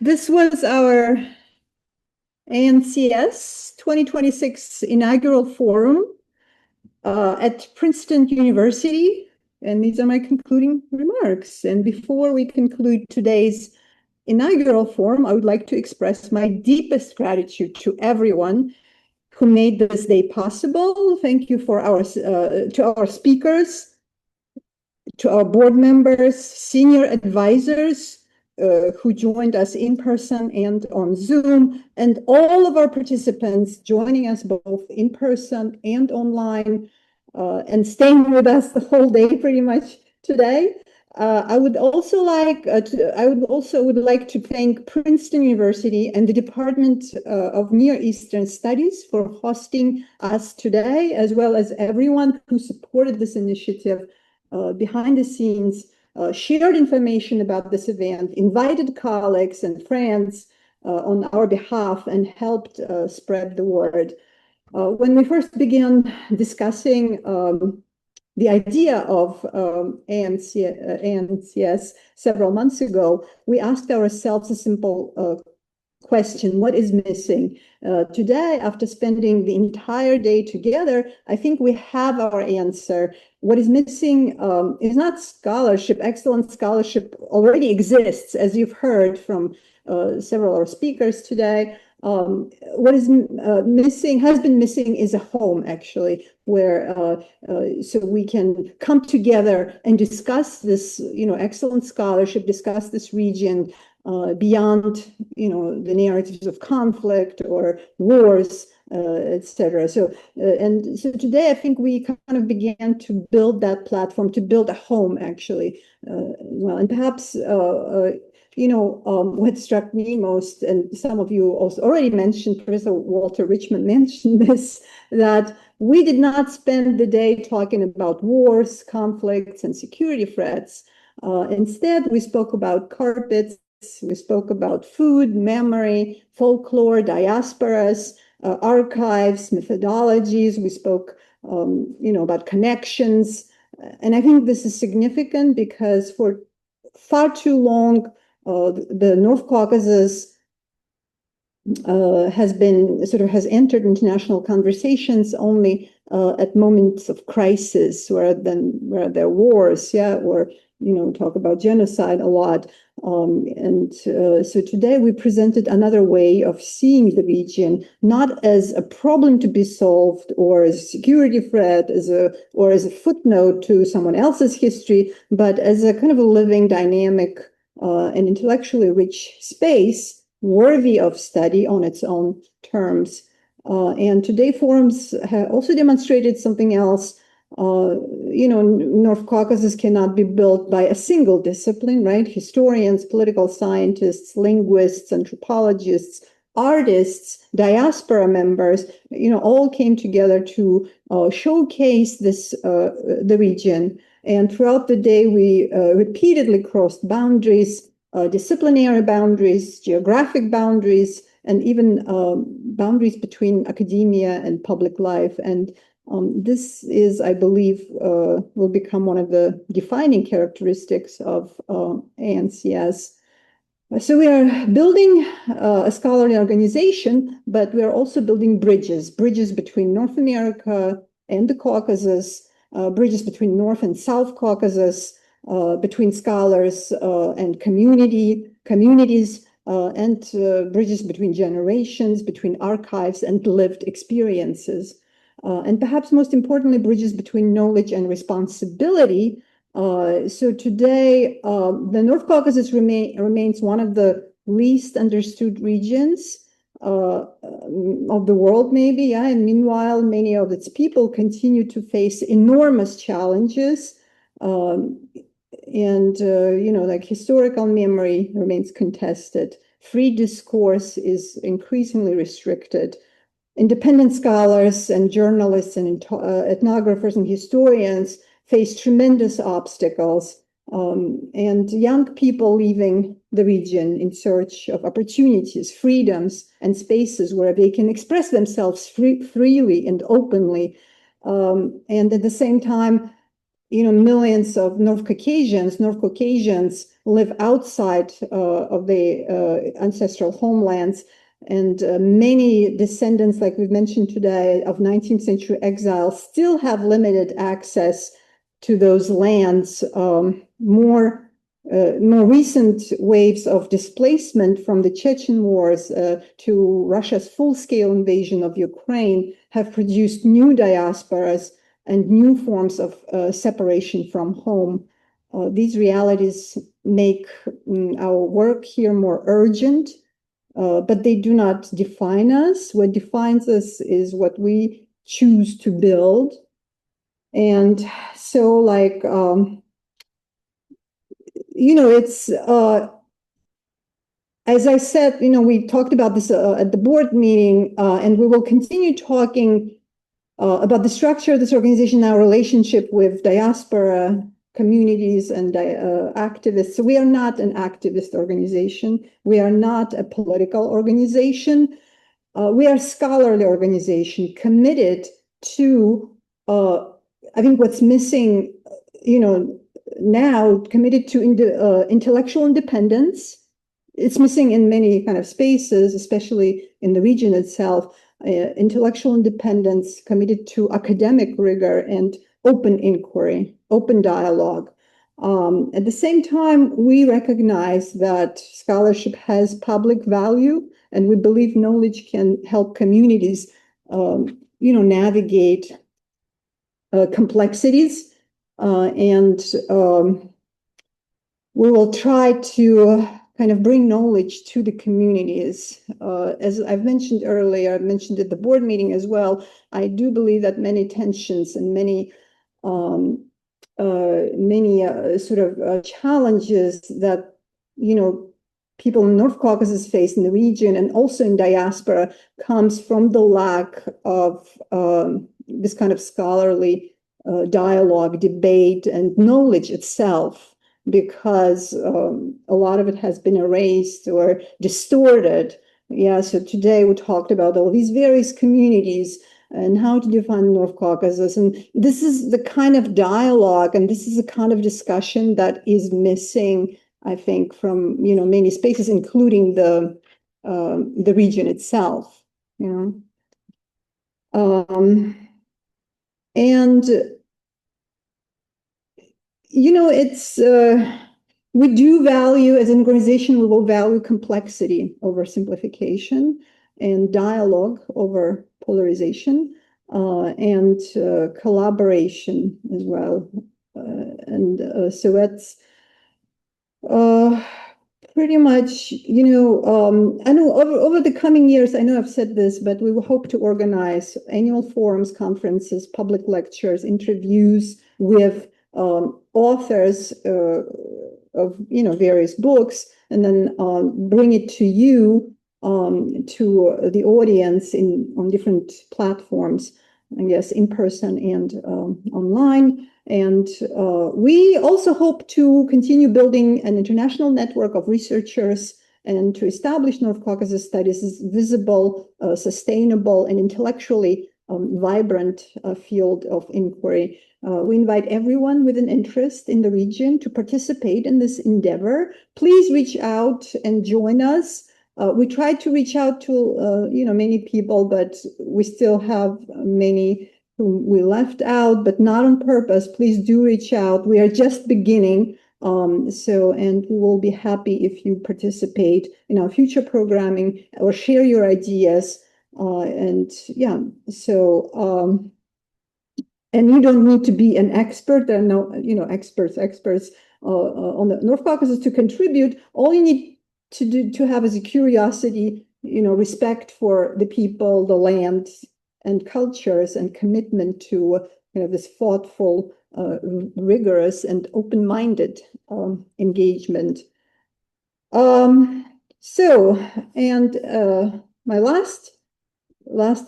This was our ANCS 2026 inaugural forum at Princeton University. And these are my concluding remarks. And before we conclude today's inaugural forum, I would like to express my deepest gratitude to everyone who made this day possible. Thank you to our speakers, to our board members, senior advisors who joined us in person and on Zoom, and all of our participants joining us both in person and online, and staying with us the whole day pretty much today. I would also like to thank Princeton University and the Department of Near Eastern Studies for hosting us today, as well as everyone who supported this initiative behind the scenes, shared information about this event, invited colleagues and friends on our behalf, and helped spread the word. When we first began discussing the idea of ANCS several months ago, we asked ourselves a simple question: what is missing? Today, after spending the entire day together, I think we have our answer. What is missing is not scholarship. Excellent scholarship already exists, as you've heard from several of our speakers today. What is has been missing is a home, actually, where so we can come together and discuss this, excellent scholarship, discuss this region beyond, the narratives of conflict or wars, etc. So today, I think we kind of began to build that platform, to build a home, actually. And perhaps what struck me most, and some of you also already mentioned, Professor Walter Richmond mentioned this, that we did not spend the day talking about wars, conflicts, and security threats. Instead, we spoke about carpets, we spoke about food, memory, folklore, diasporas, archives, methodologies. We spoke, about connections. And I think this is significant because for far too long, the North Caucasus has entered international conversations only at moments of crisis, where there are wars, or talk about genocide a lot. So today we presented another way of seeing the region, not as a problem to be solved or as a security threat, or as a footnote to someone else's history, but as a kind of a living, dynamic, and intellectually rich space worthy of study on its own terms. And today forums have also demonstrated something else. North Caucasus cannot be built by a single discipline, right? Historians, political scientists, linguists, anthropologists, artists, diaspora members, all came together to showcase the region. And throughout the day, we repeatedly crossed boundaries, disciplinary boundaries, geographic boundaries, and even boundaries between academia and public life. And this is, I believe, will become one of the defining characteristics of ANCS. So we are building a scholarly organization, but we are also building bridges between North America and the Caucasus, bridges between North and South Caucasus, between scholars and communities, and bridges between generations, between archives and lived experiences. And perhaps most importantly, bridges between knowledge and responsibility. So today, the North Caucasus remains one of the least understood regions of the world, maybe, and meanwhile, many of its people continue to face enormous challenges. Historical memory remains contested. Free discourse is increasingly restricted. Independent scholars and journalists and ethnographers and historians face tremendous obstacles, and young people leaving the region in search of opportunities, freedoms, and spaces where they can express themselves freely and openly. And at the same time, millions of North Caucasians live outside of the ancestral homelands. And many descendants, like we've mentioned today, of 19th century exiles still have limited access to those lands. More recent waves of displacement from the Chechen wars to Russia's full-scale invasion of Ukraine have produced new diasporas and new forms of separation from home. These realities make our work here more urgent, but they do not define us. What defines us is what we choose to build. And so, like, it's, as I said, we talked about this at the board meeting, and we will continue talking about the structure of this organization, our relationship with diaspora communities and activists. So we are not an activist organization. We are not a political organization. We are a scholarly organization committed to, I think what's missing, now, committed to intellectual independence. It's missing in many kind of spaces, especially in the region itself. Intellectual independence, committed to academic rigor and open inquiry, open dialogue. At the same time, we recognize that scholarship has public value, and we believe knowledge can help communities, navigate complexities, and we will try to kind of bring knowledge to the communities. As I've mentioned earlier, I mentioned at the board meeting as well, I do believe that many tensions and many sort of challenges that, people in North Caucasus face in the region and also in diaspora comes from the lack of this kind of scholarly dialogue, debate, and knowledge itself, because a lot of it has been erased or distorted. Yeah, so today we talked about all these various communities and how to define North Caucasus. And this is the kind of dialogue and this is the kind of discussion that is missing, I think, from many spaces, including the region itself. And it's we do value, as an organization, we will value complexity over simplification and dialogue over polarization, and collaboration as well. So that's pretty much, I know over the coming years, I know I've said this, but we will hope to organize annual forums, conferences, public lectures, interviews with authors of various books, and then bring it to you, to the audience on different platforms, I guess, in person and online. And we also hope to continue building an international network of researchers and to establish North Caucasus studies as visible, sustainable, and intellectually vibrant field of inquiry. We invite everyone with an interest in the region to participate in this endeavor. Please reach out and join us. We tried to reach out to many people, but we still have many whom we left out, but not on purpose. Please do reach out. We are just beginning. And we will be happy if you participate in our future programming or share your ideas. And you don't need to be an expert. There are no, experts on the North Caucasus to contribute. All you need to have is a curiosity, respect for the people, the land, and cultures, and commitment to this thoughtful, rigorous, and open-minded engagement. My last,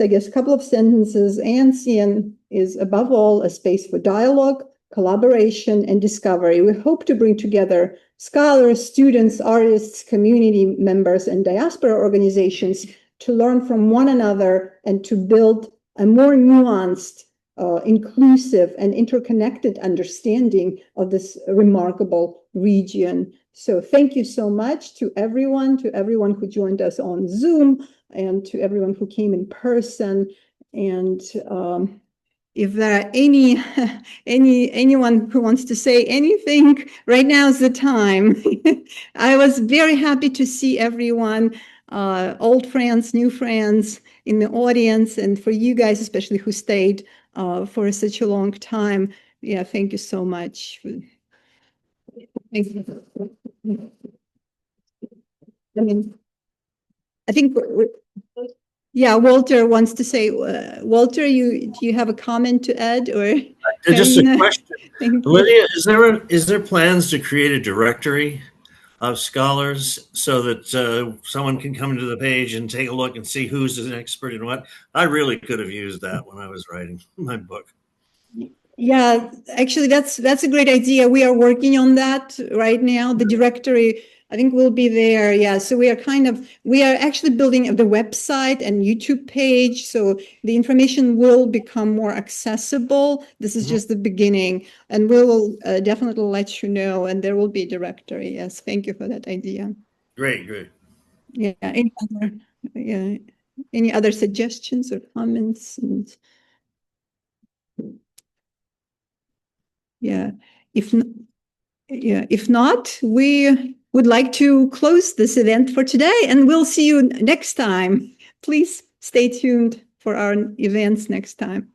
I guess, couple of sentences. ANCN is above all a space for dialogue, collaboration, and discovery. We hope to bring together scholars, students, artists, community members, and diaspora organizations to learn from one another and to build a more nuanced, inclusive, and interconnected understanding of this remarkable region. So thank you so much to everyone who joined us on Zoom, and to everyone who came in person. And if there are anyone who wants to say anything, right now is the time. I was very happy to see everyone, old friends, new friends in the audience, and for you guys, especially who stayed for such a long time. Yeah, thank you so much. Thank you. I mean, I think, yeah, Walter wants to say, Walter, do you have a comment to add, or Just a Karina? question. Thank you. Lydia, is there plans to create a directory of scholars so that someone can come to the page and take a look and see who's an expert in what? I really could have used that when I was writing my book. Yeah, actually, that's a great idea. We are working on that right now. The directory, I think, will be there. Yeah, so we are actually building the website and YouTube page, so the information will become more accessible. This is just the beginning, and we will definitely let you know, and there will be a directory. Yes, thank you for that idea. Great, great. Yeah, yeah, any other suggestions or comments? And yeah, if yeah, if not, we would like to close this event for today, and we'll see you next time. Please stay tuned for our events next time.